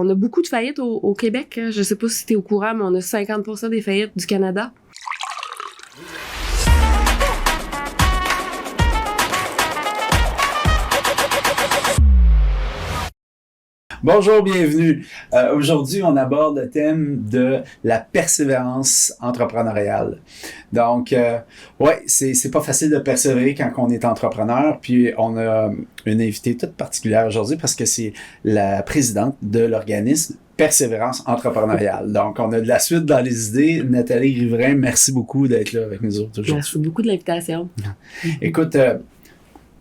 on a beaucoup de faillites au Québec. Je sais pas si tu es au courant, mais on a 50% des faillites du Canada. Bonjour, bienvenue. Aujourd'hui, on aborde le thème de la persévérance entrepreneuriale. Donc, c'est pas facile de persévérer quand on est entrepreneur. Puis, on a une invitée toute particulière aujourd'hui parce que c'est la présidente de l'organisme Persévérance entrepreneuriale. Donc, on a de la suite dans les idées. Nathalie Riverain, merci beaucoup d'être là avec nous autres aujourd'hui. Merci beaucoup de l'invitation. Écoute,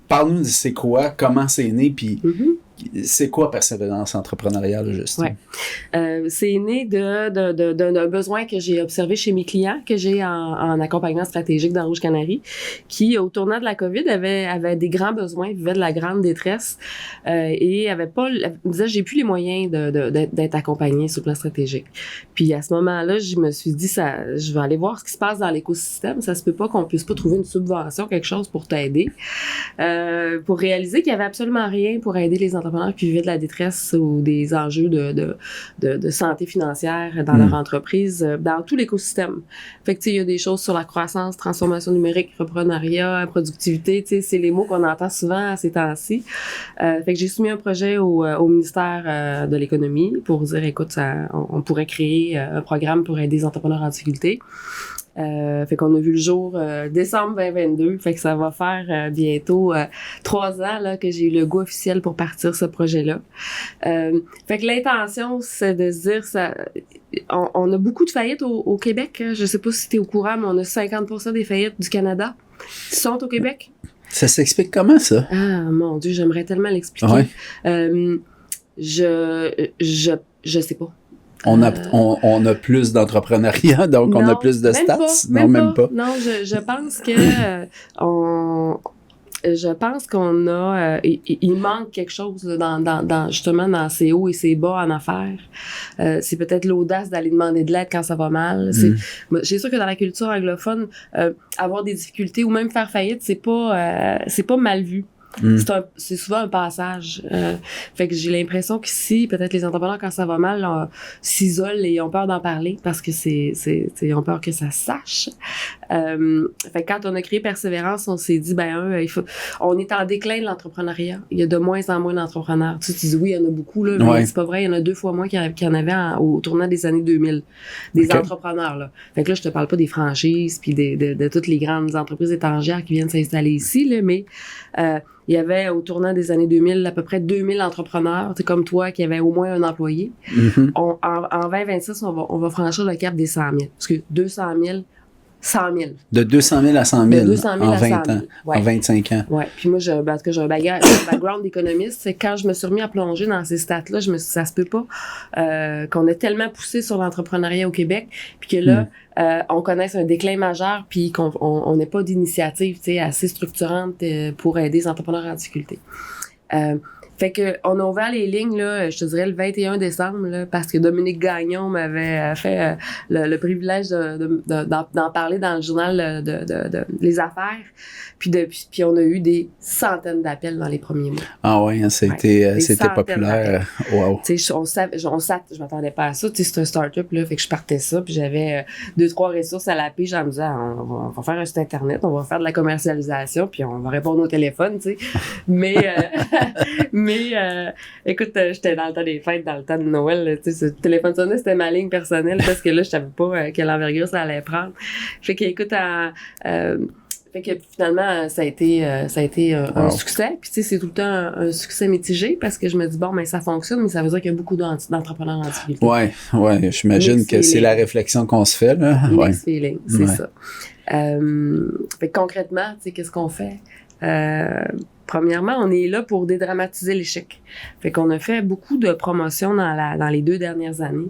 parle-nous de c'est quoi, comment c'est né, puis c'est quoi Persévérance entrepreneuriale, juste? Ouais. C'est né d'un besoin que j'ai observé chez mes clients, que j'ai en accompagnement stratégique dans Rouge Canary, qui, au tournant de la COVID, avait des grands besoins, vivait de la grande détresse et me disait, j'ai plus les moyens d'être accompagné sur le plan stratégique. Puis à ce moment-là, je me suis dit, je vais aller voir ce qui se passe dans l'écosystème. Ça se peut pas qu'on puisse pas trouver une subvention, quelque chose pour t'aider. Pour réaliser qu'il y avait absolument rien pour aider les entrepreneurs qui vivaient de la détresse ou des enjeux de santé financière dans leur entreprise, dans tout l'écosystème. Fait que, tu sais, il y a des choses sur la croissance, transformation numérique, entrepreneuriat, productivité, tu sais, c'est les mots qu'on entend souvent ces temps-ci. Fait que j'ai soumis un projet au ministère de l'économie pour dire, écoute, on pourrait créer un programme pour aider les entrepreneurs en difficulté. Fait qu'on a vu le jour décembre 2022, fait que ça va faire bientôt 3 ans là que j'ai eu le goût officiel pour partir ce projet-là. Fait que l'intention, c'est de se dire on a beaucoup de faillites au Québec. Je sais pas si tu es au courant, mais on a 50% des faillites du Canada qui sont au Québec. Ça s'explique comment, ça? Ah, mon Dieu, j'aimerais tellement l'expliquer. Ouais. Je sais pas. On a plus d'entrepreneuriat, donc on a plus de stats? Même pas. Non, je pense que je pense qu'on a il manque quelque chose dans justement dans ces hauts et ces bas en affaires. C'est peut-être l'audace d'aller demander de l'aide quand ça va mal. J'ai sûr que dans la culture anglophone, avoir des difficultés ou même faire faillite, c'est pas mal vu. C'est souvent un passage. Fait que j'ai l'impression qu'ici, peut-être les entrepreneurs, quand ça va mal, s'isolent et ont peur d'en parler parce que ils ont peur que ça se sache. Fait que quand on a créé Persévérance, on s'est dit, on est en déclin de l'entrepreneuriat. Il y a de moins en moins d'entrepreneurs. Tu dis, oui, il y en a beaucoup, là, mais c'est pas vrai. Il y en a 2 fois moins qu'il y en avait au tournant des années 2000. Des entrepreneurs, là. Fait que là, je te parle pas des franchises puis de toutes les grandes entreprises étrangères qui viennent s'installer ici, là, mais il y avait, au tournant des années 2000, à peu près 2000 entrepreneurs, comme toi, qui avaient au moins un employé. En 2026, on va franchir le cap des 100 000. Parce que 200 000, 100 000. De 200 000 à 100 000, de 200 000 en à 20 100 000. ans, en 25 ans. Ouais. Puis moi, j'ai un background d'économiste. C'est quand je me suis remis à plonger dans ces stats-là, je me suis dit, ça se peut pas qu'on ait tellement poussé sur l'entrepreneuriat au Québec, puis que là, on connaisse un déclin majeur, puis qu'on n'ait pas d'initiative, tu sais, assez structurante pour aider les entrepreneurs en difficulté. Fait que on a ouvert les lignes là, je te dirais le 21 décembre là, parce que Dominique Gagnon m'avait fait le privilège d'en parler dans le journal de Les Affaires. Puis on a eu des centaines d'appels dans les premiers mois. Ah ouais, c'était populaire. Wow. Tu sais, je m'attendais pas à ça. Tu sais, c'est un start-up là, fait que je partais ça, puis j'avais 2-3 ressources à la pige en me disant on va faire un site internet, on va faire de la commercialisation, puis on va répondre au téléphone, tu sais. Mais écoute, j'étais dans le temps des fêtes, dans le temps de Noël, tu sais, ce téléphone sonnait, c'était ma ligne personnelle parce que là, je savais pas quelle envergure ça allait prendre. Fait que, écoute, fait que finalement, ça a été un succès. Puis tu sais, c'est tout le temps un succès mitigé parce que je me dis, bon, ça fonctionne, mais ça veut dire qu'il y a beaucoup d'entrepreneurs en difficulté. Ouais, j'imagine que c'est la réflexion qu'on se fait, là. Mixed feeling, c'est ça. Fait que concrètement, tu sais, qu'est-ce qu'on fait? Premièrement, on est là pour dédramatiser l'échec. Fait qu'on a fait beaucoup de promotions dans les 2 dernières années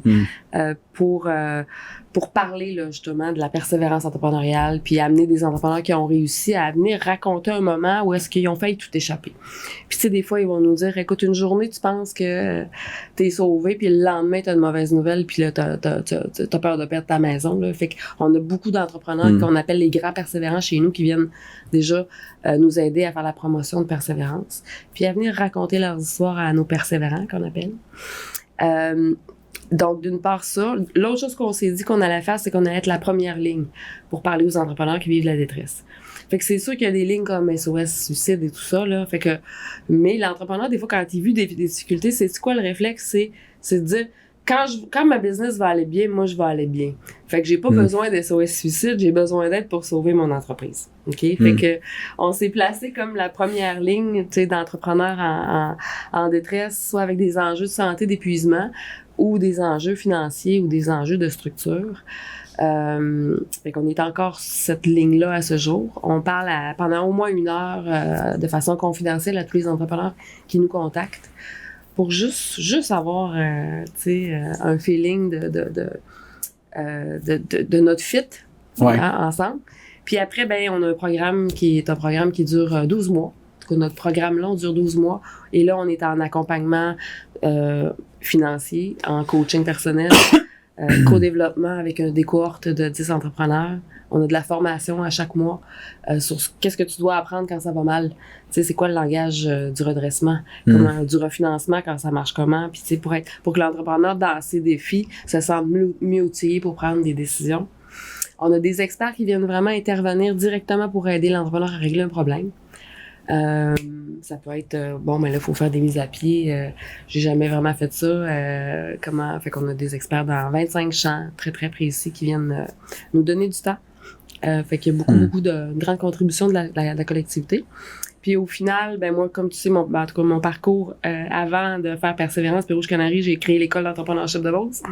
pour parler là, justement de la persévérance entrepreneuriale, puis amener des entrepreneurs qui ont réussi à venir raconter un moment où est-ce qu'ils ont failli tout échapper. Puis tu sais, des fois, ils vont nous dire, écoute, une journée, tu penses que t'es sauvé, puis le lendemain, t'as une mauvaise nouvelle, puis là, t'as peur de perdre ta maison. Là. Fait qu'on a beaucoup d'entrepreneurs qu'on appelle les grands persévérants chez nous qui viennent déjà nous aider à faire la promotion de persévérance, puis à venir raconter leurs histoires à nos persévérants, qu'on appelle. Donc, d'une part, ça. L'autre chose qu'on s'est dit qu'on allait faire, c'est qu'on allait être la première ligne pour parler aux entrepreneurs qui vivent de la détresse. Fait que c'est sûr qu'il y a des lignes comme SOS, suicide et tout ça, là. Fait que, mais l'entrepreneur, des fois, quand il vit des difficultés, c'est quoi le réflexe? C'est de dire, quand ma business va aller bien, moi, je vais aller bien. Fait que j'ai pas besoin de SOS suicide, j'ai besoin d'aide pour sauver mon entreprise. OK? Fait que, on s'est placé comme la première ligne, tu sais, d'entrepreneurs en détresse, soit avec des enjeux de santé, d'épuisement, ou des enjeux financiers ou des enjeux de structure. Fait qu'on est encore cette ligne-là à ce jour. On parle pendant au moins 1 heure de façon confidentielle à tous les entrepreneurs qui nous contactent pour juste avoir un feeling de notre fit ensemble. Puis après, ben on a un programme qui dure 12 mois. Notre programme long dure 12 mois. Et là, on est en accompagnement financier, en coaching personnel, co-développement avec des cohortes de 10 entrepreneurs. On a de la formation à chaque mois sur qu'est-ce que tu dois apprendre quand ça va mal. Tu sais, c'est quoi le langage du redressement, du refinancement quand ça marche comment. Puis tu sais, pour que l'entrepreneur, dans ses défis, se sente mieux outillé pour prendre des décisions. On a des experts qui viennent vraiment intervenir directement pour aider l'entrepreneur à régler un problème. Ça peut être mais là il faut faire des mises à pied, j'ai jamais vraiment fait ça, fait qu'on a des experts dans 25 champs très très précis qui viennent nous donner du temps, fait qu'il y a beaucoup de grandes contributions de la collectivité. Puis au final, ben moi, comme tu sais, mon parcours avant de faire Persévérance puis Rouge Canary, j'ai créé l'école d'entrepreneurship de Beauce.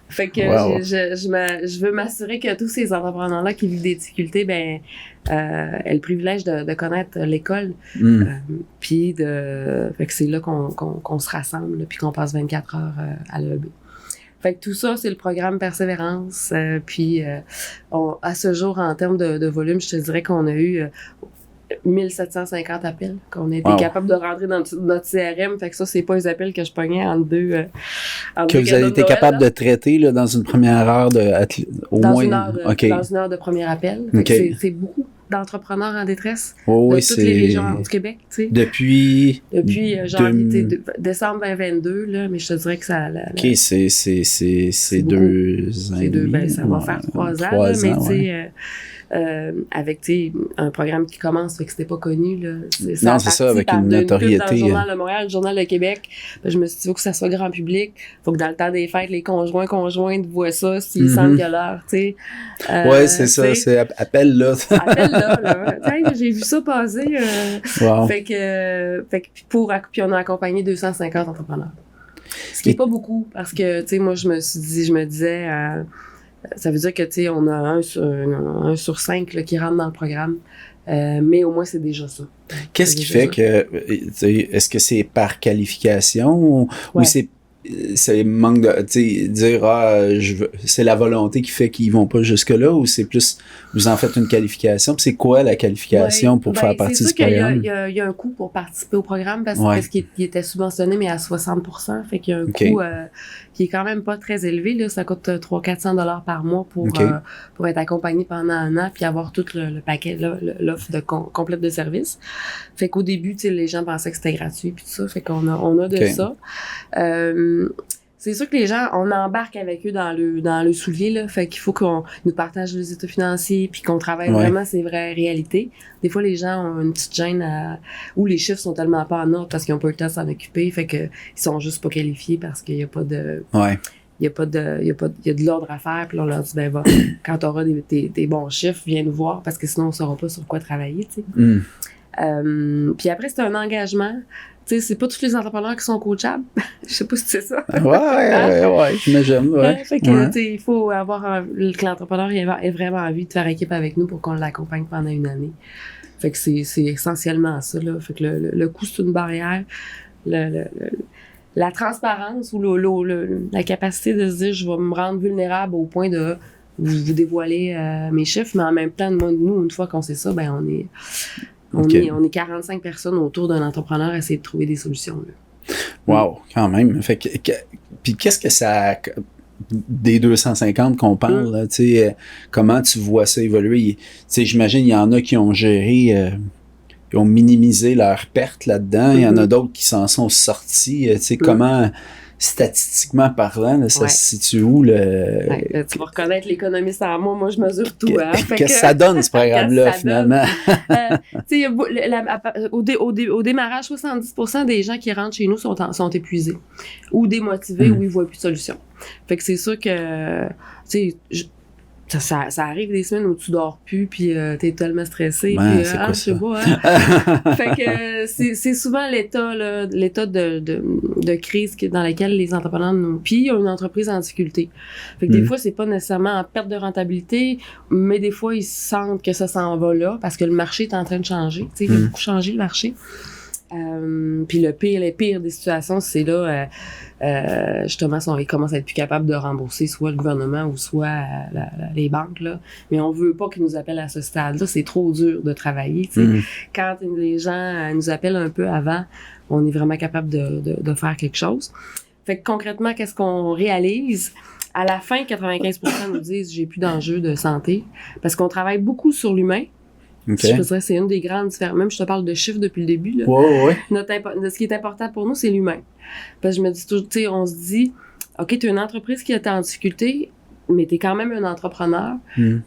Fait que je veux m'assurer que tous ces entrepreneurs-là qui vivent des difficultés, aient le privilège de connaître l'école. Puis fait que c'est là qu'on se rassemble, puis qu'on passe 24 heures à l'EB. Fait que tout ça, c'est le programme Persévérance. Puis à ce jour, en termes de volume, je te dirais qu'on a eu 1750 appels qu'on a été capable de rentrer dans notre CRM. Fait que ça, c'est pas les appels que je pognais en deux. Que vous avez été capable de traiter là, dans une première heure dans une heure de premier appel. C'est beaucoup d'entrepreneurs en détresse de toutes les régions du Québec. Tu sais. Depuis décembre 2022, là, mais je te dirais que ça... c'est 2 ans. Ça va faire 3 ans. Là, mais tu sais... avec un programme qui commence, fait que c'était pas connu. Là. C'est ça, avec une notoriété. Dans le Journal de Montréal, le Journal de Québec, je me suis dit, il faut que ça soit grand public. Il faut que dans le temps des fêtes, les conjointes voient ça, s'ils sentent que l'heure, tu sais. C'est ça, c'est appel là. Appel là. J'ai vu ça passer. Fait que puis on a accompagné 250 entrepreneurs. Ce qui est pas beaucoup, parce que, tu sais, moi, je me disais... ça veut dire que, tu sais, on a un sur 5 là, qui rentre dans le programme. Mais au moins, c'est déjà ça. Qu'est-ce qui fait que... Est-ce que c'est par qualification ou c'est manque de... Tu sais, dire, c'est la volonté qui fait qu'ils vont pas jusque-là ou c'est plus... Vous en faites une qualification? Puis c'est quoi la qualification pour faire partie du programme? Il y a un coût pour participer au programme parce qu'il était subventionné, mais à 60%. Fait qu'il y a un coût qui est quand même pas très élevé. Là. Ça coûte 300-400 $ par mois pour être accompagné pendant 1 an puis avoir tout le paquet, l'offre complète de services. Fait qu'au début, les gens pensaient que c'était gratuit puis tout ça. Fait qu'on a de ça. C'est sûr que les gens, on embarque avec eux dans le soulier, là. Fait qu'il faut qu'on nous partage les états financiers puis qu'on travaille vraiment ces vraies réalités. Des fois, les gens ont une petite gêne où les chiffres sont tellement pas en ordre parce qu'ils ont pas eu le temps de s'en occuper. Fait que ils sont juste pas qualifiés parce qu'il y a pas de... Il y a de l'ordre à faire, puis là, on leur dit, quand tu auras des bons chiffres, viens nous voir, parce que sinon, on saura pas sur quoi travailler, tu sais. Puis après, c'est un engagement. Tu sais, c'est pas tous les entrepreneurs qui sont coachables. Je sais pas si c'est ça. Ouais, j'imagine. Fait que, tu sais, il faut que l'entrepreneur ait vraiment envie de faire équipe avec nous pour qu'on l'accompagne pendant 1 année. Fait que c'est essentiellement ça, là. Fait que le coût, c'est une barrière. La transparence ou la capacité de se dire, je vais me rendre vulnérable au point de vous dévoiler mes chiffres, mais en même temps, nous, une fois qu'on sait ça, on est 45 personnes autour d'un entrepreneur à essayer de trouver des solutions. Là. Wow, quand même. Fait que puis qu'est-ce que ça... Des 250 qu'on parle, là, tu sais, comment tu vois ça évoluer? Tu sais, j'imagine il y en a qui ont géré... Ils ont minimisé leurs pertes là-dedans. Il y en a d'autres qui s'en sont sortis. Tu sais, comment statistiquement parlant, là, ça Ouais. se situe où, le... Ouais, tu vas reconnaître l'économiste en moi je mesure tout. Hein? Qu'est-ce que ça donne, ce programme-là, Qu'est-ce que ça donne? finalement? Tu sais, il y a au démarrage, 70% des gens qui rentrent chez nous sont épuisés ou démotivés ou ils voient plus de solution. Fait que c'est sûr que, tu sais, ça arrive des semaines où tu dors plus puis t'es tellement stressé Ouais, puis c'est quoi je sais ça? pas hein? Fait que c'est souvent l'état de crise dans lequel les entrepreneurs nous puis il y a une entreprise en difficulté. Fait que des fois c'est pas nécessairement en perte de rentabilité, mais des fois ils sentent que ça s'en va là parce que le marché est en train de changer, tu sais il a beaucoup changé le marché. Puis les pires des situations, c'est là, justement, ils commencent à être plus capables de rembourser soit le gouvernement ou soit les banques, là. Mais on veut pas qu'ils nous appellent à ce stade-là. C'est trop dur de travailler, tu sais. Quand les gens nous appellent un peu avant, on est vraiment capable de faire quelque chose. Fait que concrètement, qu'est-ce qu'on réalise? À la fin, 95% nous disent « j'ai plus d'enjeux de santé » parce qu'on travaille beaucoup sur l'humain. Okay. Je dirais c'est une des grandes différences. Même je te parle de chiffres depuis le début. Là. Ouais. Ce qui est important pour nous, c'est l'humain. Parce que je me dis toujours, tu sais, on se dit, OK, tu es une entreprise qui est en difficulté, mais tu es quand même un entrepreneur.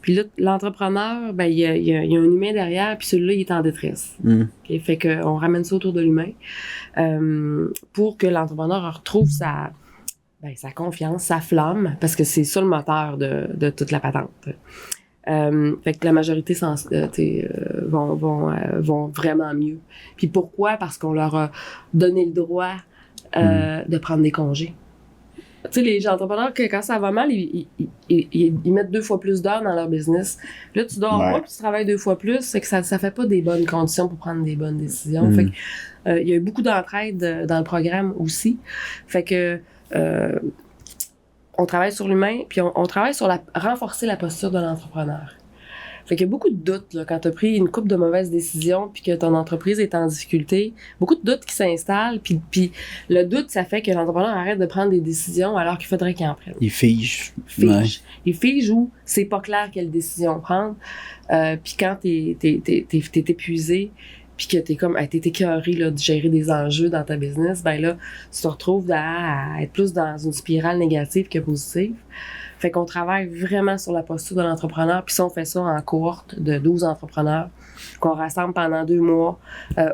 Puis là, l'entrepreneur, ben il y a un humain derrière, puis celui-là, il est en détresse. Okay? Fait qu'on ramène ça autour de l'humain pour que l'entrepreneur retrouve sa confiance, sa flamme, parce que c'est ça le moteur de toute la patente. Fait que la majorité vont vraiment mieux. Puis pourquoi? Parce qu'on leur a donné le droit de prendre des congés. Tu sais, les entrepreneurs, quand ça va mal, ils mettent 2 fois plus d'heures dans leur business. Là, tu dors pas, puis tu travailles 2 fois plus, c'est que ça fait pas des bonnes conditions pour prendre des bonnes décisions. Fait que, il y a eu beaucoup d'entraide dans le programme aussi. Fait que on travaille sur l'humain, puis on travaille sur renforcer la posture de l'entrepreneur. Fait qu'il y a beaucoup de doutes là, quand tu as pris une couple de mauvaises décisions puis que ton entreprise est en difficulté. Beaucoup de doutes qui s'installent, puis le doute, ça fait que l'entrepreneur arrête de prendre des décisions alors qu'il faudrait qu'il en prenne. Il fige. Ouais. Il fige où c'est pas clair quelle décision prendre. Puis quand t'es épuisé, puis que t'es écœuré là, de gérer des enjeux dans ta business, ben là, tu te retrouves à être plus dans une spirale négative que positive. Fait qu'on travaille vraiment sur la posture de l'entrepreneur, puis ça, on fait ça en cohorte de 12 entrepreneurs qu'on rassemble pendant 2 mois,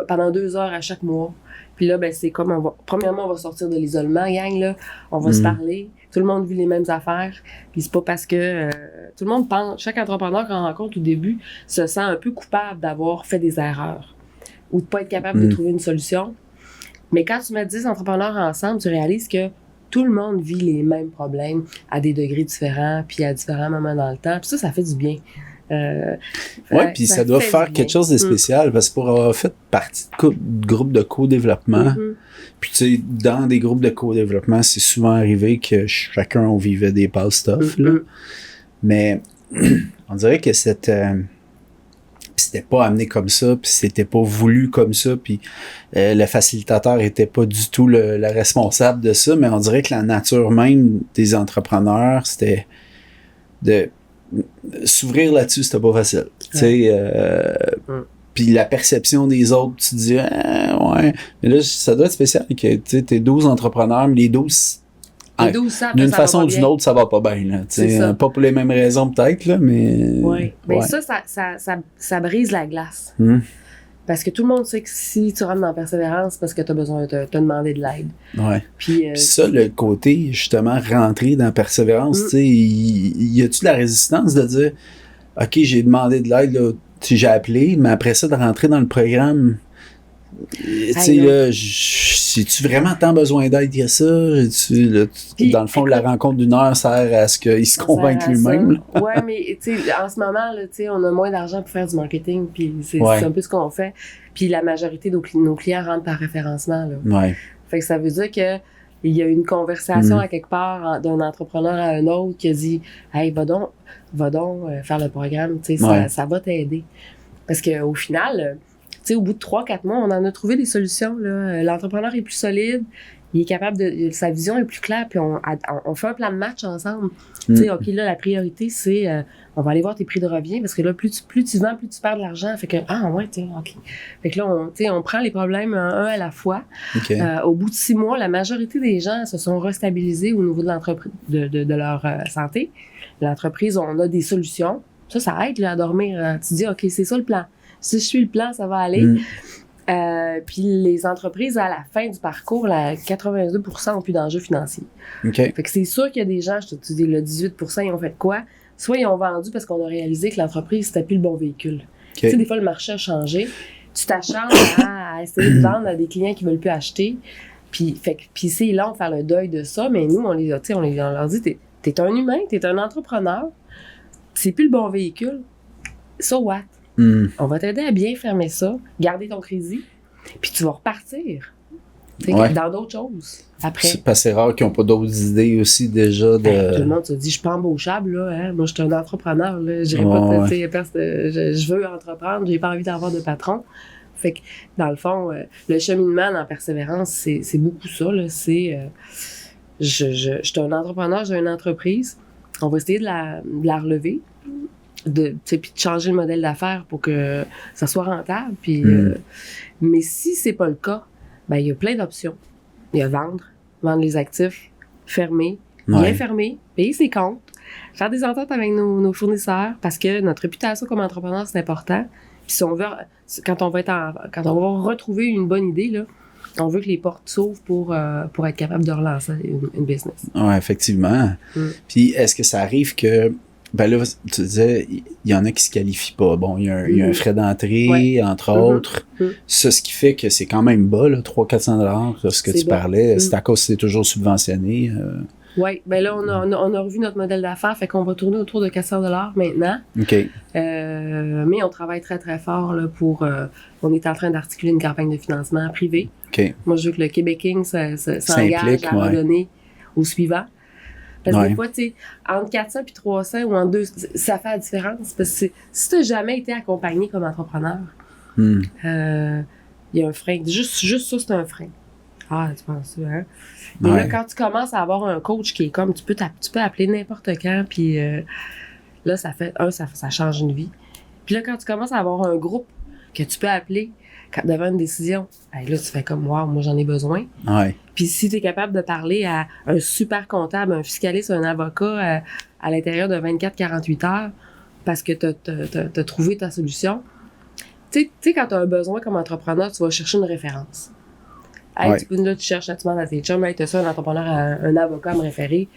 pendant 2 heures à chaque mois. Puis là, ben c'est comme premièrement, on va sortir de l'isolement, gang, là. On va se parler. Tout le monde vit les mêmes affaires. Puis c'est pas parce que tout le monde pense, chaque entrepreneur qu'on rencontre au début se sent un peu coupable d'avoir fait des erreurs ou de pas être capable de trouver une solution. Mais quand tu mets 10 entrepreneurs ensemble, tu réalises que tout le monde vit les mêmes problèmes à des degrés différents, puis à différents moments dans le temps. Puis ça fait du bien. Puis ça doit faire quelque chose de spécial, parce que pour avoir fait partie de groupes de co-développement, puis tu sais, dans des groupes de co-développement, c'est souvent arrivé que chacun, on vivait des passe-stuff, là. Mais on dirait que c'était pas amené comme ça, puis c'était pas voulu comme ça, puis le facilitateur était pas du tout le responsable de ça, mais on dirait que la nature même des entrepreneurs, c'était de s'ouvrir là-dessus, c'était pas facile. Tu sais, puis la perception des autres, tu te dis, ouais, mais là, ça doit être spécial que, tu sais, t'es 12 entrepreneurs, mais les 12 d'une façon ou d'une autre, ça va pas bien. Là, pas pour les mêmes raisons peut-être, là, mais... Oui, mais ça brise la glace. Parce que tout le monde sait que si tu rentres dans la persévérance, c'est parce que tu as besoin de te demander de l'aide. Ouais. Puis ça, le côté, justement, rentrer dans la persévérance, tu sais, y a-tu de la résistance de dire, OK, j'ai demandé de l'aide, là, j'ai appelé, mais après ça, de rentrer dans le programme... Tu sais, là, j'ai-tu vraiment tant besoin d'aide qu'il y a ça? Puis, dans le fond, la rencontre d'1 heure sert à ce qu'il se convainque lui-même. Oui, mais tu sais, en ce moment, là, on a moins d'argent pour faire du marketing, puis c'est un peu ce qu'on fait. Puis la majorité de nos clients rentrent par référencement. Là. Ouais. Fait que ça veut dire que il y a une conversation à quelque part d'un entrepreneur à un autre qui a dit « Hey, va donc faire le programme, tu sais, ça va t'aider. » Parce qu'au final... Tu sais, au bout de 3-4 mois, on en a trouvé des solutions. Là. L'entrepreneur est plus solide, il est capable de... Sa vision est plus claire, puis on fait un plan de match ensemble. Tu sais, OK, là, la priorité, c'est... on va aller voir tes prix de revient, parce que là, plus tu vends, plus tu perds de l'argent. Fait que, ouais, tu sais, OK. Fait que là, on prend les problèmes un à la fois. OK. Au bout de 6 mois, la majorité des gens se sont restabilisés au niveau de l'entreprise, de leur santé. L'entreprise, on a des solutions. Ça aide là, à dormir. Tu dis, OK, c'est ça le plan. Si je suis le plan, ça va aller. Puis les entreprises, à la fin du parcours, 82% n'ont plus d'enjeux financiers. OK. Fait que c'est sûr qu'il y a des gens, je te dis, le 18%, ils ont fait quoi? Soit ils ont vendu parce qu'on a réalisé que l'entreprise, c'était plus le bon véhicule. Tu sais, des fois, le marché a changé. Tu t'acharnes à essayer de vendre à des clients qui veulent plus acheter. Puis c'est long de faire le deuil de ça, mais nous, on leur dit, t'es un humain, t'es un entrepreneur, c'est plus le bon véhicule. So what? On va t'aider à bien fermer ça, garder ton crédit, puis tu vas repartir dans d'autres choses après. C'est pas rare qu'ils n'ont pas d'autres idées aussi déjà. Tout le monde se dit, je suis pas embauchable, là, hein? Moi, je suis un entrepreneur. Là. Je dirais pas, je veux entreprendre, j'ai pas envie d'avoir de patron. Fait que, dans le fond, le cheminement en persévérance, c'est beaucoup ça. Là. C'est, je suis un entrepreneur, j'ai une entreprise. On va essayer de la relever. Puis de changer le modèle d'affaires pour que ça soit rentable. Puis, mais si c'est pas le cas, ben il y a plein d'options. Il y a vendre les actifs, fermer, bien fermer, payer ses comptes, faire des ententes avec nos fournisseurs parce que notre réputation comme entrepreneur, c'est important. Puis si on veut, quand on va retrouver une bonne idée, là, on veut que les portes s'ouvrent pour être capable de relancer une business. Oui, effectivement. Puis est-ce que ça arrive que ben là, tu disais, il y en a qui se qualifient pas. Bon, il y a un frais d'entrée, entre autres. Ça, ce qui fait que c'est quand même bas, là, 300-400 $, ce que tu parlais. C'est à cause que c'est toujours subventionné. Oui, ben là, on a revu notre modèle d'affaires, fait qu'on va tourner autour de 400 $ maintenant. OK. Mais on travaille très, très fort là, on est en train d'articuler une campagne de financement privé. OK. Moi, je veux que le Québec King s'engage à redonner au suivant. Parce que des fois, tu sais, entre 400 et 300 ou entre 2, ça fait la différence. Parce que si tu n'as jamais été accompagné comme entrepreneur, il y a un frein. Juste ça, c'est un frein. Ah, tu penses ça, hein? Mais là, quand tu commences à avoir un coach qui est comme, tu peux appeler n'importe quand, puis là, ça change une vie. Puis là, quand tu commences à avoir un groupe que tu peux appeler devant une décision, là, tu fais comme, wow, moi, j'en ai besoin. Ouais. Puis si tu es capable de parler à un super comptable, un fiscaliste, un avocat à l'intérieur de 24-48 heures parce que tu as trouvé ta solution, tu sais, quand tu as un besoin comme entrepreneur, tu vas chercher une référence. Là, tu cherches, tu demandes à tes chums, tu as ça, un entrepreneur, un avocat à me référer.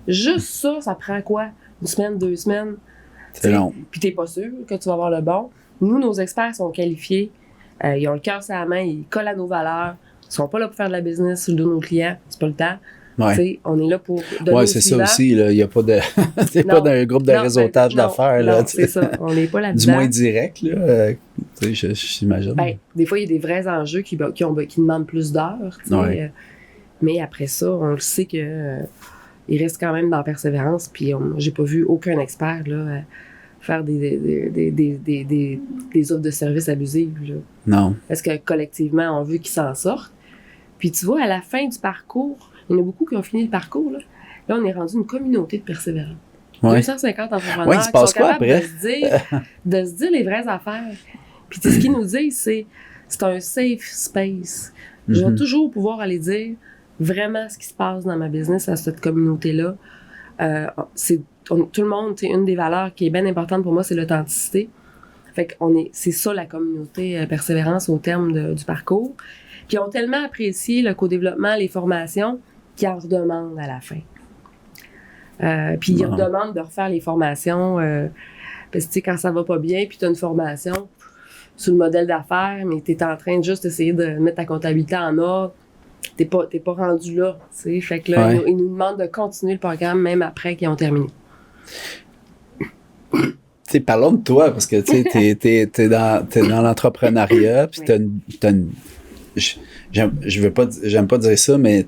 Juste ça prend quoi? 1 semaine, 2 semaines? C'est long. Puis tu n'es pas sûr que tu vas avoir le bon. Nous, nos experts sont qualifiés. Ils ont le cœur sur la main, ils collent à nos valeurs. Ils sont pas là pour faire de la business sur nos clients. C'est pas le temps. Ouais. On est là pour donner c'est ça aussi. Il n'y a pas de... c'est pas d'un groupe de réseautage d'affaires. Là, c'est ça. On n'est pas là-dedans. Du moins direct, là. J'imagine. Ben, des fois, il y a des vrais enjeux qui demandent plus d'heures. Mais après ça, on le sait que il reste quand même dans la persévérance. Puis j'ai pas vu aucun expert là, faire des offres de services abusives. Là. Non. Parce que collectivement, on veut qu'ils s'en sortent. Puis tu vois, à la fin du parcours, il y en a beaucoup qui ont fini le parcours. Là, on est rendu une communauté de persévérants. 250 entrepreneurs qui sont capables de se dire les vraies affaires. Puis ce qu'ils nous disent, c'est un safe space. Je vais toujours pouvoir aller dire vraiment ce qui se passe dans ma business à cette communauté-là. Tout le monde, une des valeurs qui est bien importante pour moi, c'est l'authenticité. Fait que c'est ça la communauté persévérance au terme du parcours. Puis ils ont tellement apprécié le co-développement, les formations, qu'ils en redemandent à la fin. Puis ils redemandent de refaire les formations parce que quand ça va pas bien, puis tu as une formation sur le modèle d'affaires, mais tu es en train de juste essayer de mettre ta comptabilité en ordre, t'es pas rendu là. T'sais. Fait que là, ils nous demandent de continuer le programme même après qu'ils ont terminé. Parlons de toi, parce que t'es dans l'entrepreneuriat, puis j'aime pas dire ça, mais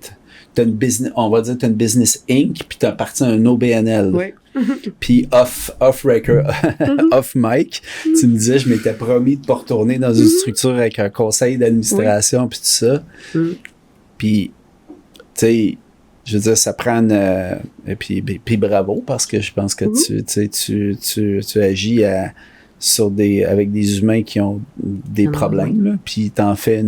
t'as une business, on va dire t'as une business Inc, puis t'as parti à un OBNL. Oui. Puis off mic, tu me disais, je m'étais promis de pas retourner dans une structure avec un conseil d'administration, puis tout ça. Puis sais, je veux dire, ça prend... et puis bravo, parce que je pense que tu agis avec des humains qui ont des problèmes, là, puis t'en fais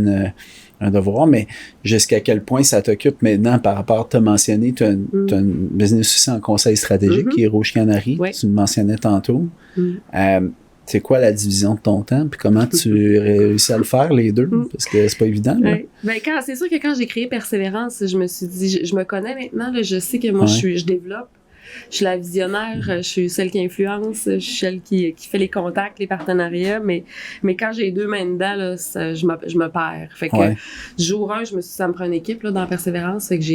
un devoir, mais jusqu'à quel point ça t'occupe maintenant par rapport, tu as mentionné, tu as une business aussi en conseil stratégique qui est Rouge Canary, tu le mentionnais tantôt. C'est quoi la division de ton temps, puis comment tu réussis à le faire, les deux? Parce que c'est pas évident, là. Ben, c'est sûr que quand j'ai créé Persévérance, je me suis dit, je me connais maintenant, là, je sais que moi, je développe, je suis la visionnaire, je suis celle qui influence, je suis celle qui fait les contacts, les partenariats, mais quand j'ai 2 mains dedans, là, je me perds. Fait que, jour 1, je me suis dit, ça me prend une équipe, là, dans Persévérance, fait que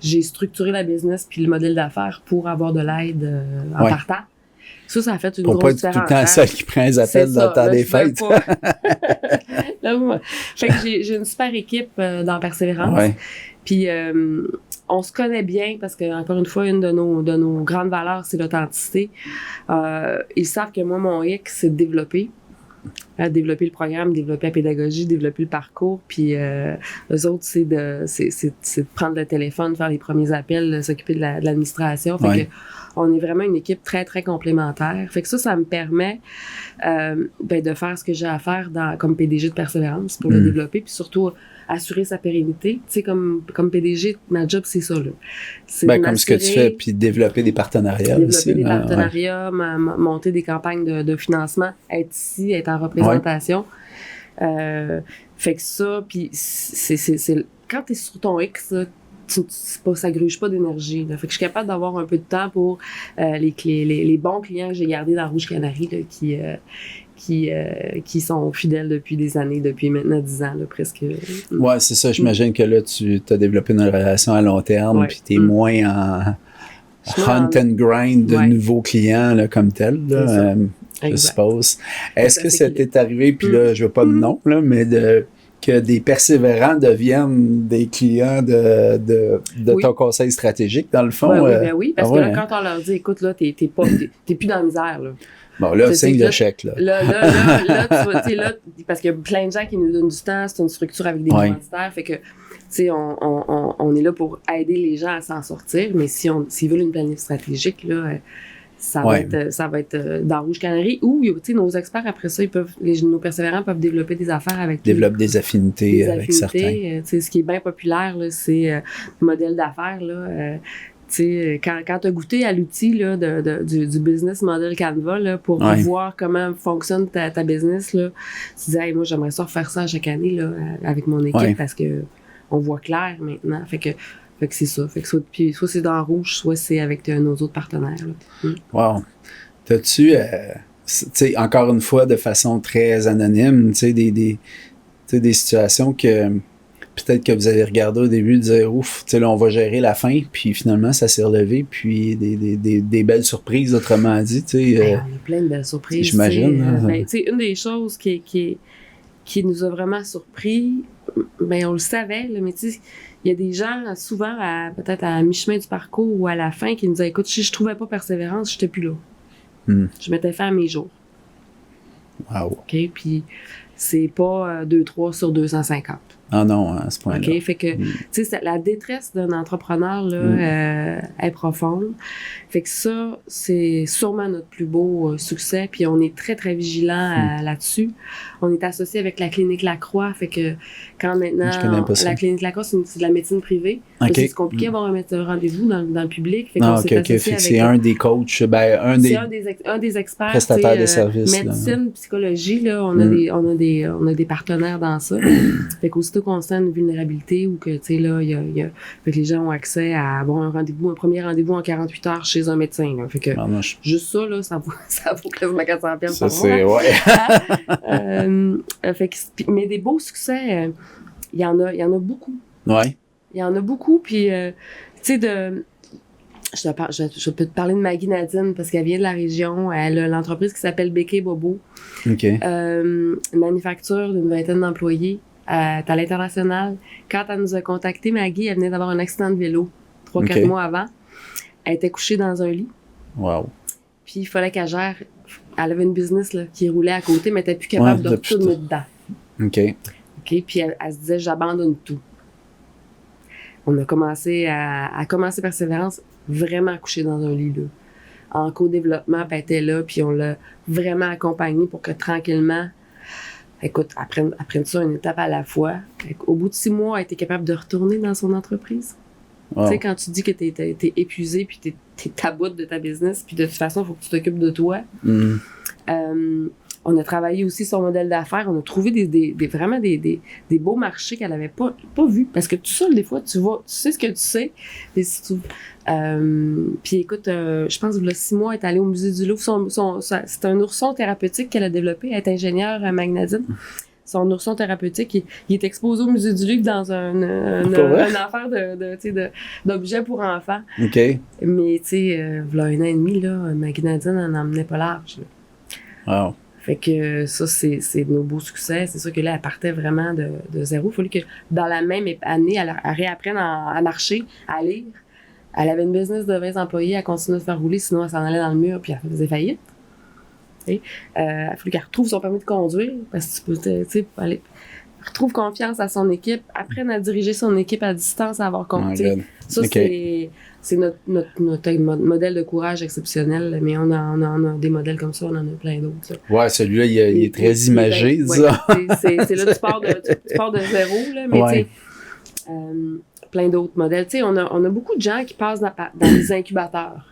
j'ai structuré la business puis le modèle d'affaires pour avoir de l'aide en partant. Ça a fait une grosse différence. Pour pas être tout le temps seul qui prend les appels dans le temps des fêtes. Fait que j'ai une super équipe dans Persévérance. Puis on se connaît bien parce que, encore une fois, une de nos grandes valeurs, c'est l'authenticité. Ils savent que moi, mon X, c'est de développer le programme, développer la pédagogie, développer le parcours. Puis eux autres, c'est de prendre le téléphone, faire les premiers appels, s'occuper de l'administration. Fait que on est vraiment une équipe très, très complémentaire. Fait que ça me permet de faire ce que j'ai à faire comme PDG de Persévérance pour le développer, puis surtout assurer sa pérennité. Tu sais, comme PDG, ma job, c'est ça, là. C'est comme ce que tu fais, puis développer des partenariats aussi. Développer des partenariats, monter des campagnes de financement, être ici, être en représentation. Fait que ça, puis c'est quand t'es sur ton X, là, ça gruge pas d'énergie. Là. Fait que je suis capable d'avoir un peu de temps pour les bons clients que j'ai gardés dans Rouge Canary, là, qui sont fidèles depuis des années, depuis maintenant 10 ans, là, presque. Ouais, c'est ça. J'imagine que là, tu as développé une relation à long terme, puis tu es moins en hunt and grind de nouveaux clients là, comme tel, là, je suppose. Est-ce que ça t'est arrivé, puis là, je veux pas de nom, là, mais que des persévérants deviennent des clients de ton conseil stratégique, dans le fond? Oui, parce que là, quand on leur dit, écoute, là, t'es plus dans la misère, là. Bon, là, signe le chèque, là. Là, tu vois, tu sais, là, parce qu'il y a plein de gens qui nous donnent du temps, c'est une structure avec des commanditaires, fait que, tu sais, on est là pour aider les gens à s'en sortir, mais s'ils veulent une planif stratégique, là, ça va être dans Rouge Canary, ou, tu sais, nos experts, après ça, nos persévérants peuvent développer des affaires avec... Développent des affinités avec certains. Tu sais, ce qui est bien populaire, là, c'est le modèle d'affaires, là, tu sais, quand tu as goûté à l'outil là, du business model Canva là, pour voir comment fonctionne ta business, là, tu te dis, hey, moi, j'aimerais ça refaire ça chaque année là, avec mon équipe parce que on voit clair maintenant. Fait que c'est ça. Fait que soit c'est dans Rouge, soit c'est avec nos autres partenaires. Là. Wow. T'as-tu, tu sais, encore une fois, de façon très anonyme, tu sais, des situations que peut-être que vous avez regardé au début, dire ouf, tu sais, là, on va gérer la fin, puis finalement, ça s'est relevé, puis des belles surprises, autrement dit, tu sais. On a plein de belles surprises. J'imagine. Tu sais, une des choses qui nous a vraiment surpris, ben, on le savait, là, mais tu sais, il y a des gens, souvent, peut-être à mi-chemin du parcours ou à la fin, qui nous disaient, écoute, si je trouvais pas persévérance, j'étais plus là. Je m'étais fait à mes jours. Wow. OK, puis c'est pas 2-3 sur 250. Ah non, à ce point-là. OK, fait que, tu sais, la détresse d'un entrepreneur, là, est profonde. Fait que ça, c'est sûrement notre plus beau succès, puis on est très, très vigilant là-dessus. On est associé avec la Clinique Lacroix, fait que quand maintenant, la Clinique Lacroix, c'est de la médecine privée. Okay. C'est compliqué d'avoir un rendez-vous dans le public. Fait qu'on s'est associé avec... C'est un des coachs, c'est un des experts. Prestataires de services. Médecine, là. Psychologie, là, on a des partenaires dans ça. Fait qu'aussitôt qu'on sent une vulnérabilité ou que, tu sais, là, fait que les gens ont accès à avoir un premier rendez-vous en 48 heures chez un médecin, là. Fait que, juste ça, là, ça vaut quasiment 400 pièces par mois. Ça, c'est, fait que, mais des beaux succès, il y en a beaucoup. Ouais. Il y en a beaucoup, puis, tu sais, je peux te parler de Maggie Nadine parce qu'elle vient de la région. Elle a l'entreprise qui s'appelle Béquet Bobo. OK. Une manufacture d'une 20aine d'employés à l'international. Quand elle nous a contacté, Maggie, elle venait d'avoir un accident de vélo 3-4 mois avant. Elle était couchée dans un lit. Wow. Puis il fallait qu'elle gère. Elle avait une business là, qui roulait à côté, mais elle n'était plus capable de retourner dedans. OK. Puis elle se disait, j'abandonne tout. on a commencé à commencer Persévérance vraiment couché dans un lit, là. En co-développement, puis elle était là, puis on l'a vraiment accompagnée pour que tranquillement, écoute, apprenne ça une étape à la fois. Au bout de 6 mois, elle était capable de retourner dans son entreprise. Wow. Tu sais, quand tu dis que t'es épuisé, puis t'es à bout de ta business, puis de toute façon, il faut que tu t'occupes de toi. On a travaillé aussi son modèle d'affaires. On a trouvé vraiment des beaux marchés qu'elle n'avait pas vus. Parce que tout seul, des fois, tu sais ce que tu sais. Puis écoute, je pense que il y a 6 mois, elle est allée au musée du Louvre. C'est un ourson thérapeutique qu'elle a développé. Elle est ingénieure à Magnadine. Son ourson thérapeutique, il est exposé au musée du Louvre dans une affaire d'objets pour enfants. OK. Mais tu sais, il y a 1 an et demi, là, Magnadine n'en emmenait pas large. Là. Wow. Fait que ça, c'est nos beaux succès. C'est sûr que là, elle partait vraiment de zéro. Il fallait que dans la même année, elle réapprenne à marcher, à lire. Elle avait une business de 20 employés, elle continuait de faire rouler, sinon elle s'en allait dans le mur puis elle faisait faillite. Il a fallu qu'elle retrouve son permis de conduire parce que tu sais, aller retrouve confiance à son équipe, apprenne à diriger son équipe à distance, à avoir confiance. Ça, c'est notre modèle de courage exceptionnel, mais on a des modèles comme ça, on en a plein d'autres. Là. Ouais, celui-là, il est très imagé, disons. C'est là, tu pars de zéro, là, mais tu sais, plein d'autres modèles. Tu sais, on a beaucoup de gens qui passent dans les incubateurs.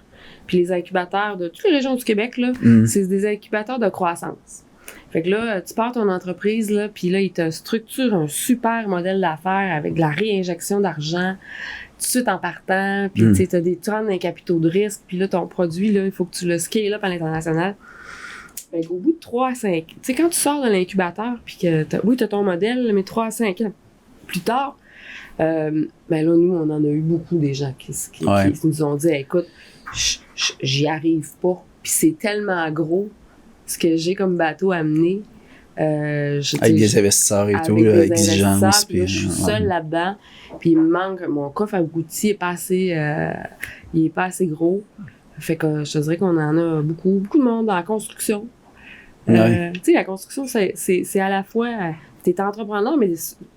Puis les incubateurs de toutes les régions du Québec, là, c'est des incubateurs de croissance. Fait que là, tu pars ton entreprise, là, puis là, ils te structurent un super modèle d'affaires avec de la réinjection d'argent tout de suite en partant, puis tu as tu rentres dans les capitaux de risque, puis là, ton produit, là, il faut que tu le scales up à l'international. Fait qu'au bout de 3 à 5, tu sais, quand tu sors de l'incubateur, puis que t'as ton modèle, mais 3 à 5 ans plus tard, ben là, nous, on en a eu beaucoup des gens qui nous ont dit, écoute, j'y arrive pas, puis c'est tellement gros ce que j'ai comme bateau à mener. Avec des investisseurs et tout, exigences. Puis là, je suis seule là-dedans. Puis il me manque, mon coffre à outils est pas assez gros. Fait que je te dirais qu'on en a beaucoup de monde dans la construction. Tu sais, la construction, c'est à la fois, t'es entrepreneur, mais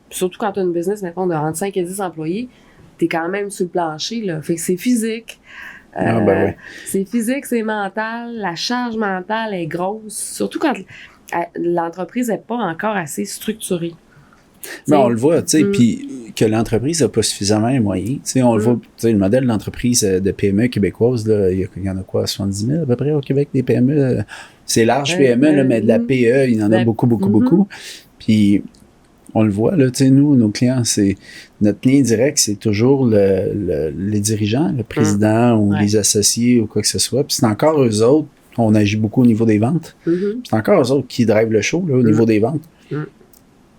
surtout quand t'as une business, mettons, de entre 5 et 10 employés, t'es quand même sur le plancher, là. Fait que c'est physique. C'est physique, c'est mental. La charge mentale est grosse. Surtout quand l'entreprise n'est pas encore assez structurée. Mais on le voit, tu sais, puis que l'entreprise n'a pas suffisamment les moyens. Tu sais, on le voit, tu sais, le modèle d'entreprise de PME québécoise, là, il y en a quoi, 70 000 à peu près au Québec, des PME. C'est large PME, là, mais de la PE, il y en a beaucoup. Puis on le voit, là, tu sais, nous, nos clients, c'est notre lien direct, c'est toujours les dirigeants, le président ou les associés ou quoi que ce soit. Puis c'est encore eux autres, on agit beaucoup au niveau des ventes. C'est encore eux autres qui drivent le show, là, au niveau des ventes.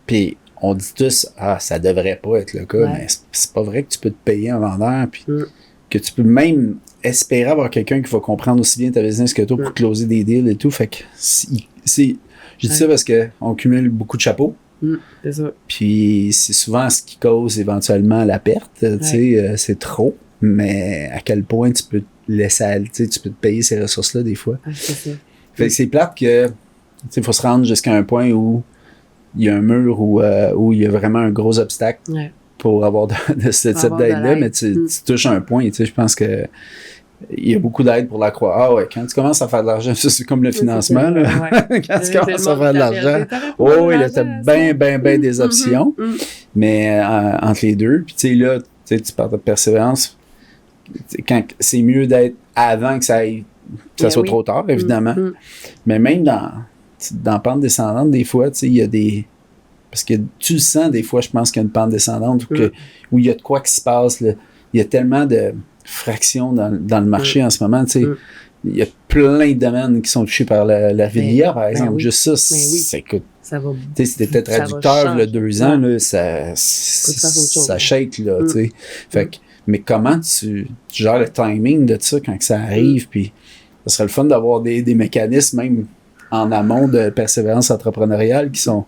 Puis on dit tous, ça devrait pas être le cas, mais c'est pas vrai que tu peux te payer un vendeur, puis que tu peux même espérer avoir quelqu'un qui va comprendre aussi bien ta business que toi pour closer des deals et tout. Fait que je dis ça parce qu'on cumule beaucoup de chapeaux. C'est ça. Puis c'est souvent ce qui cause éventuellement la perte. Tu sais, c'est trop, mais à quel point tu peux te laisser aller, tu peux te payer ces ressources-là des fois. C'est ça. Fait que c'est plate que il faut se rendre jusqu'à un point où il y a un mur où il y a vraiment un gros obstacle pour avoir de ce type d'aide-là, mais tu touches un point. Tu sais, je pense que il y a beaucoup d'aide pour la croix. Ah ouais, quand tu commences à faire de l'argent, c'est comme le financement. Là. Quand tu commences à faire de l'argent, oui, là, tu as bien des options. Mais entre les deux, puis tu sais, là, tu parles de persévérance. Quand c'est mieux d'être avant que ça soit trop tard, évidemment. Mais même dans pente descendante, des fois, tu sais, il y a des... Parce que tu le sens, des fois, je pense qu'il y a une pente descendante où il y a de quoi qui se passe. Là. Il y a tellement de fractions dans le marché en ce moment, tu sais. Il y a plein de domaines qui sont touchés par la filière, par exemple. Juste ça, écoute, ça va... Tu sais, si t'étais traducteur, il y a 2 ans, là, ça shake, là, tu sais. Fait que, mais comment tu gères le timing de ça quand que ça arrive, puis ça serait le fun d'avoir des mécanismes, même en amont de persévérance entrepreneuriale, qui sont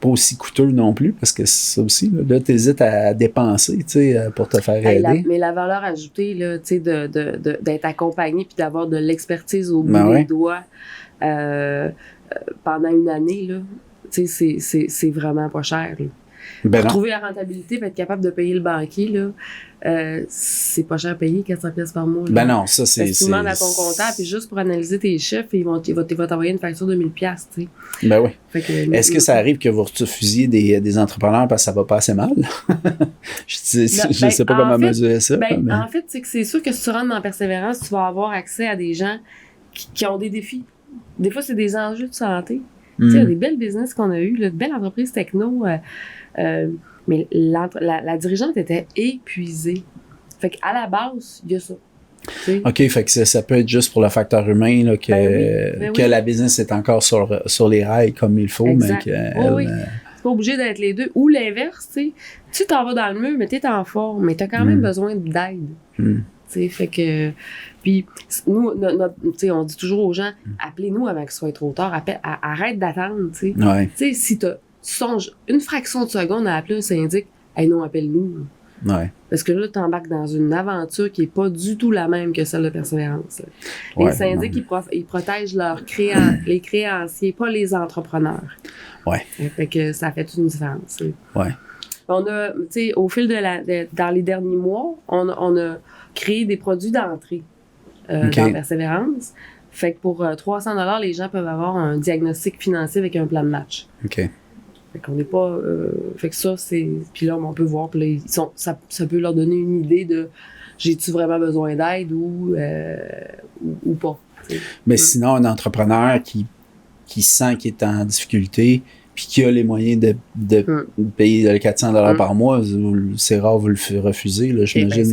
pas aussi coûteux non plus, parce que ça aussi, là t'hésites à dépenser, tu sais, pour te faire aider. Mais la valeur ajoutée, là, tu sais, d'être accompagné puis d'avoir de l'expertise au bout des doigts pendant une année, là, tu sais, c'est vraiment pas cher, là. Ben Pour non. trouver la rentabilité, pour être capable de payer le banquier, là, c'est pas cher à payer, 400 pièces par mois. Là. Ben non, ça, c'est... Parce que tu demandes à ton comptable, puis juste pour analyser tes chiffres, il va t'envoyer une facture de 1000 pièces, tu sais. Ben oui. Fait que, Est-ce que ça arrive que vous refusiez des entrepreneurs parce que ça va pas assez mal? Je sais pas comment mesurer ça. Mais... En fait, c'est que c'est sûr que si tu rentres dans Persévérance, tu vas avoir accès à des gens qui ont des défis. Des fois, c'est des enjeux de santé. Tu sais, il y a des belles business qu'on a eues, de belles entreprises techno, mais la dirigeante était épuisée. Fait qu'à la base, il y a ça. T'sais. OK, fait que ça peut être juste pour le facteur humain, là, que la business est encore sur les rails comme il faut, exact. mais que... Oui. C'est pas obligé d'être les deux. Ou l'inverse, tu sais. Tu t'en vas dans le mur, mais t'es en forme, mais t'as quand même besoin d'aide. T'sais, fait que... Puis, nous, on dit toujours aux gens, appelez-nous avant qu'il soit trop tard. Arrête d'attendre, tu sais. Ouais. Tu sais, si tu songes une fraction de seconde à appeler un syndic, hey, non, appelle-nous. Ouais. Parce que là, tu embarques dans une aventure qui n'est pas du tout la même que celle de Persévérance. Les syndics, ils protègent les créanciers, pas les entrepreneurs. Ouais. Fait que ça fait toute une différence. Ouais. On a, tu sais, au fil dans les derniers mois, on a créé des produits d'entrée dans Persévérance. Fait que pour 300 $, les gens peuvent avoir un diagnostic financier avec un plan de match. OK. Fait qu'on n'est pas... fait que ça, c'est... Puis là, on peut voir, puis là, ça peut leur donner une idée de j'ai-tu vraiment besoin d'aide ou pas. T'sais. Mais sinon, un entrepreneur qui sent qu'il est en difficulté puis qui a les moyens de payer 400 $ par mois, c'est rare vous le refusez. Là, j'imagine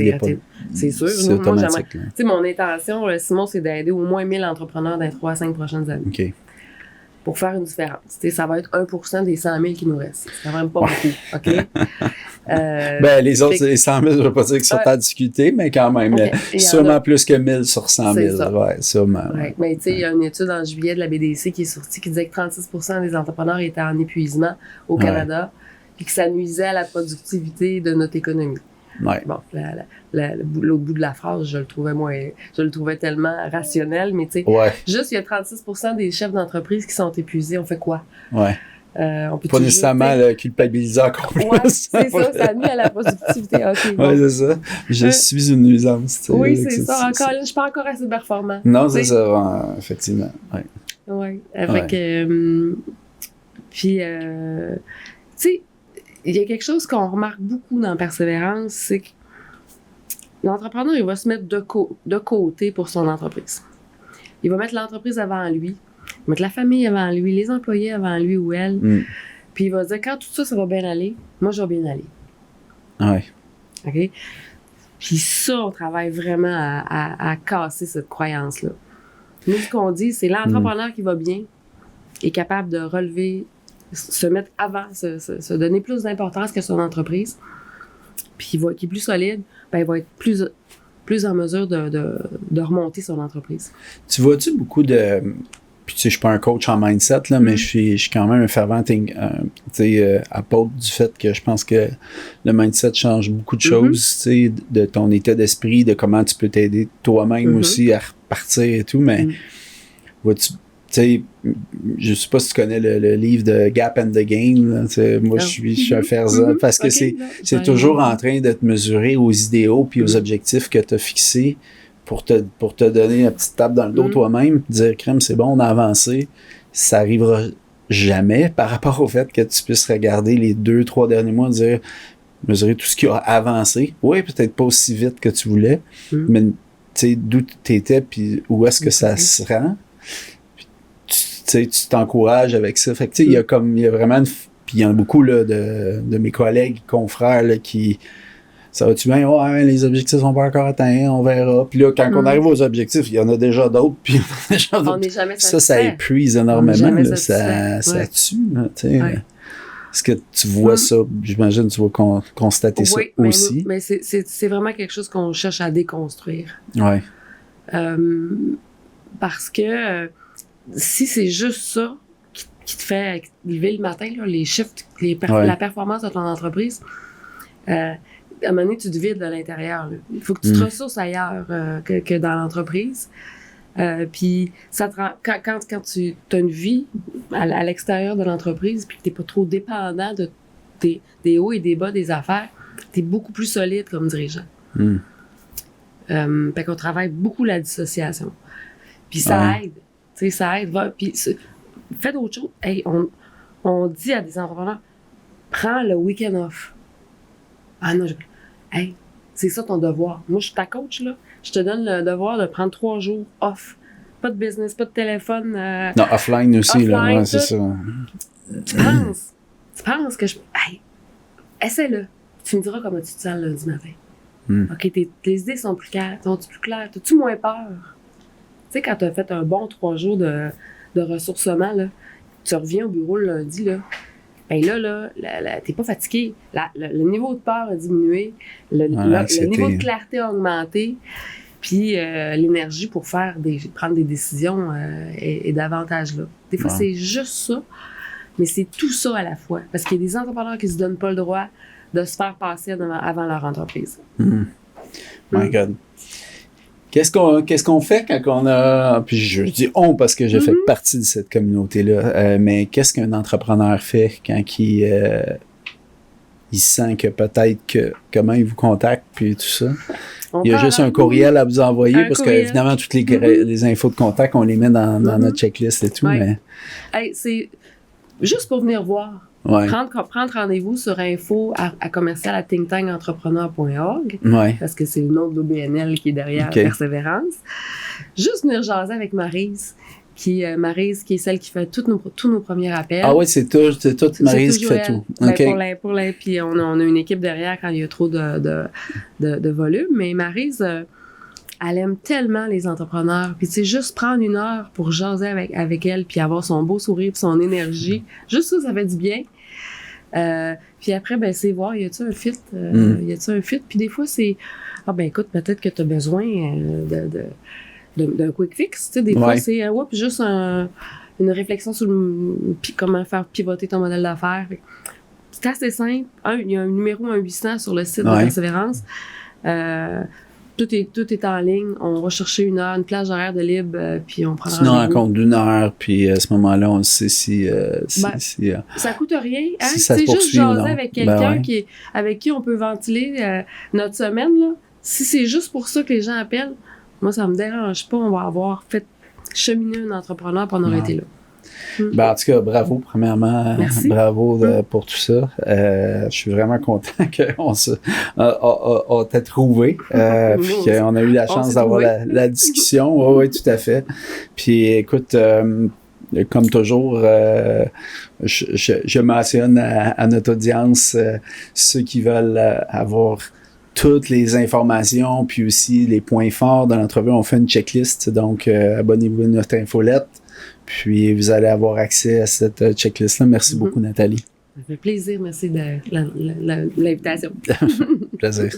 c'est sûr. C'est automatique. Tu sais, mon intention, Simon, c'est d'aider au moins 1000 entrepreneurs dans les 3 à 5 prochaines années. OK. Pour faire une différence. T'sais, ça va être 1% des 100 000 qui nous restent. C'est quand même pas beaucoup. OK? Ben, les autres, les 100 000, je ne veux pas dire qu'ils sont en difficulté, mais quand même, sûrement plus que 1000 sur 100 000. Ouais, sûrement. Ouais. Mais tu sais, il y a une étude en juillet de la BDC qui est sortie qui disait que 36% des entrepreneurs étaient en épuisement au Canada et que ça nuisait à la productivité de notre économie. Ouais. Bon, l'autre bout de la phrase, je le trouvais tellement rationnel, mais tu sais, juste il y a 36% des chefs d'entreprise qui sont épuisés. On fait quoi? Ouais. On peut pas nécessairement le culpabiliser encore plus. Ouais, c'est ça nuit à la productivité. Okay, bon. Oui, c'est ça. Je suis une nuisance. Oui, c'est ça. Encore, je ne suis pas encore assez performant. Non, c'est ça, effectivement. Oui. Avec. Puis, tu sais, il y a quelque chose qu'on remarque beaucoup dans Persévérance, c'est que l'entrepreneur, il va se mettre de côté pour son entreprise. Il va mettre l'entreprise avant lui. Il va mettre la famille avant lui, les employés avant lui ou elle. Puis il va se dire, quand tout ça, ça va bien aller, moi, je vais bien aller. Oui. OK? Puis ça, on travaille vraiment à casser cette croyance-là. Nous, ce qu'on dit, c'est l'entrepreneur qui va bien est capable de relever, se mettre avant, se donner plus d'importance que son entreprise, puis qui est plus solide, ben, il va être plus en mesure de remonter son entreprise. Tu vois-tu beaucoup de... Puis tu sais, je suis pas un coach en mindset, là, mais je suis quand même un fervent apôtre du fait que je pense que le mindset change beaucoup de choses, tu sais, de ton état d'esprit, de comment tu peux t'aider toi-même aussi à repartir et tout, mais vois-tu, tu sais, je sais pas si tu connais le livre de Gap and the Game, là, moi je suis un fervent parce que c'est toujours en train de te mesurer aux idéaux puis aux objectifs que tu as fixés pour te donner une petite tape dans le dos toi-même, dire crème, c'est bon, on a avancé. Ça arrivera jamais par rapport au fait que tu puisses regarder les 2-3 derniers mois et dire mesurer tout ce qui a avancé. Oui, peut-être pas aussi vite que tu voulais, mais tu sais, d'où tu étais puis où est-ce que ça se rend. Tu t'encourages avec ça. Fait que, il y a vraiment puis il y en a beaucoup là, de mes collègues, confrères là, qui ça va-tu bien? Ouais, les objectifs sont pas encore atteints, on verra. Puis là, quand on arrive aux objectifs, il y en a déjà d'autres, puis on n'est jamais satisfait. Ça épuise énormément, là, ça tue. Là, est-ce que tu vois ça? J'imagine que tu vas constater ça aussi. Mais c'est vraiment quelque chose qu'on cherche à déconstruire. Oui. Parce que si c'est juste ça qui te fait lever le matin, là, les chiffres, la performance de ton entreprise, à un moment donné, tu te vides de l'intérieur. Là. Il faut que tu te ressources ailleurs que dans l'entreprise. Puis, ça te rend, quand tu as une vie à l'extérieur de l'entreprise puis que tu n'es pas trop dépendant des hauts et des bas des affaires, t'es beaucoup plus solide comme dirigeant. Fait qu'on travaille beaucoup la dissociation. Puis ça aide. Tu sais, ça aide. Puis fais d'autres choses. Hey, on dit à des entrepreneurs, prends le week-end off. Ah non, hey, c'est ça ton devoir. Moi, je suis ta coach, là. Je te donne le devoir de prendre 3 jours off. Pas de business, pas de téléphone. Non, offline aussi, offline, là. Ouais, c'est ça. Tu penses que je... Hey, essaie-le. Tu me diras comment tu te sens lundi matin. OK, tes idées sont plus claires. Sont-tu plus claires? T'as-tu moins peur? Tu sais, quand t'as fait un bon 3 jours de ressourcement, là, tu reviens au bureau le lundi, là, ben là, t'es pas fatigué. Le niveau de peur a diminué. Le niveau de clarté a augmenté. Puis l'énergie pour prendre des décisions est davantage là. Des fois, c'est juste ça, mais c'est tout ça à la fois. Parce qu'il y a des entrepreneurs qui se donnent pas le droit de se faire passer avant leur entreprise. My God. Qu'est-ce qu'on fait quand on a... Puis je dis on parce que j'ai fait partie de cette communauté-là. Mais qu'est-ce qu'un entrepreneur fait quand il sent que peut-être que... Comment il vous contacte puis tout ça? Il y a juste un courriel à vous envoyer parce que évidemment toutes les infos de contact, on les met dans notre checklist et tout. Mais... Hey, c'est juste pour venir voir. Prendre rendez-vous sur info à commercial@thinktankentrepreneur.org parce que c'est le nom de l'OBNL qui est derrière Persévérance. Juste venir jaser avec Maryse, Maryse qui est celle qui fait tous nos premiers appels. Ah oui, c'est tout Maryse qui fait tout. Puis on a une équipe derrière quand il y a trop de volume, mais Maryse... elle aime tellement les entrepreneurs. Puis, tu sais, juste prendre 1 heure pour jaser avec elle, puis avoir son beau sourire, puis son énergie. Juste ça fait du bien. Puis après, ben, c'est voir, y a-tu un fit? Puis des fois, c'est, écoute, peut-être que tu as besoin d'un quick fix. Tu sais, des fois, c'est, juste une réflexion sur comment faire pivoter ton modèle d'affaires. C'est assez simple. Il y a un numéro 1-800 sur le site de Persévérance. Tout est en ligne. On va chercher 1 heure, une plage horaire de libre, puis on prend sinon, un compte d'1 heure, puis à ce moment-là, on sait si ça coûte rien. Hein? Si ça c'est se juste jaser avec quelqu'un ouais. avec qui on peut ventiler notre semaine. Là. Si c'est juste pour ça que les gens appellent, moi, ça me dérange pas. On va avoir fait cheminer un entrepreneur pour en aurait été là. Ben, en tout cas, bravo, premièrement. Merci. Bravo pour tout ça. Je suis vraiment content qu'on t'a trouvé. Puis qu'on a eu la chance d'avoir la discussion. Oui, tout à fait. Puis écoute, comme toujours, je mentionne à notre audience ceux qui veulent avoir toutes les informations, puis aussi les points forts de l'entrevue. On fait une checklist, donc abonnez-vous à notre infolette. Puis, vous allez avoir accès à cette checklist-là. Merci beaucoup, Nathalie. Ça fait plaisir. Merci de l'invitation. Plaisir.